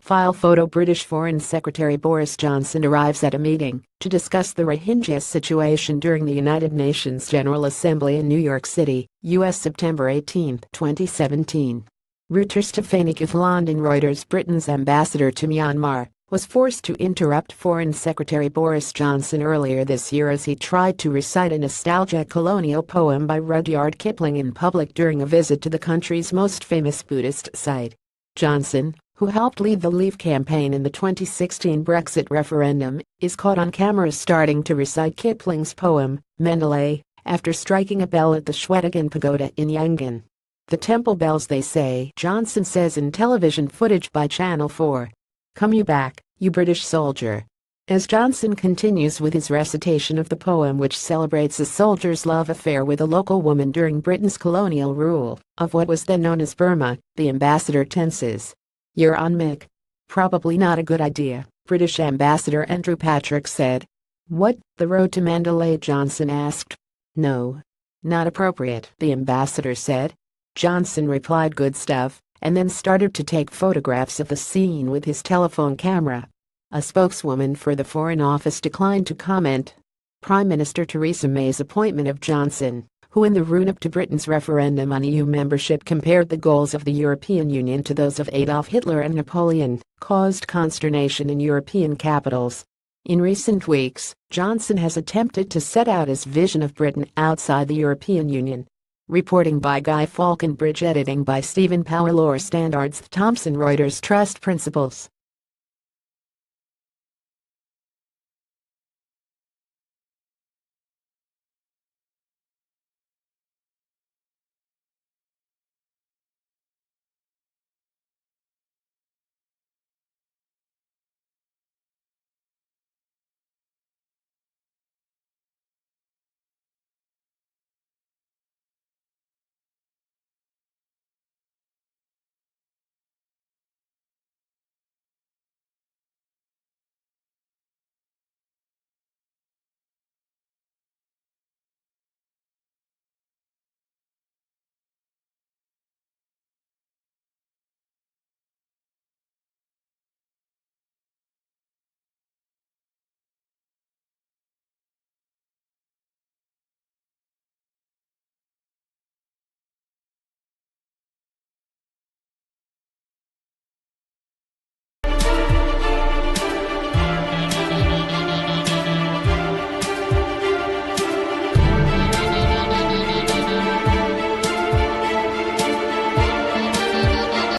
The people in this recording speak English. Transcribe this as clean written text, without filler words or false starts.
File photo. British Foreign Secretary Boris Johnson arrives at a meeting to discuss the Rohingya situation during the United Nations General Assembly in New York City, U.S. September 18, 2017. Reuters. Stephanie Gifland. Reuters. Britain's ambassador to Myanmar was forced to interrupt Foreign Secretary Boris Johnson earlier this year as he tried to recite a nostalgic colonial poem by Rudyard Kipling in public during a visit to the country's most famous Buddhist site. Johnson, who helped lead the Leave campaign in the 2016 Brexit referendum, is caught on camera starting to recite Kipling's poem, Mandalay, after striking a bell at the Shwedagon Pagoda in Yangon. "The temple bells, they say," Johnson says in television footage by Channel 4. "Come you back, you British soldier." As Johnson continues with his recitation of the poem, which celebrates a soldier's love affair with a local woman during Britain's colonial rule of what was then known as Burma, the ambassador tenses. "You're on, Mick." "Probably not a good idea," British Ambassador Andrew Patrick said. "What, the road to Mandalay?" Johnson asked. "No. Not appropriate," the ambassador said. Johnson replied, "Good stuff," and then started to take photographs of the scene with his telephone camera. A spokeswoman for the Foreign Office declined to comment. Prime Minister Theresa May's appointment of Johnson, who in the run-up to Britain's referendum on EU membership compared the goals of the European Union to those of Adolf Hitler and Napoleon, caused consternation in European capitals. In recent weeks, Johnson has attempted to set out his vision of Britain outside the European Union. Reporting by Guy Falconbridge. Editing by Stephen Powell. Standards Thomson. Reuters. Trust Principles.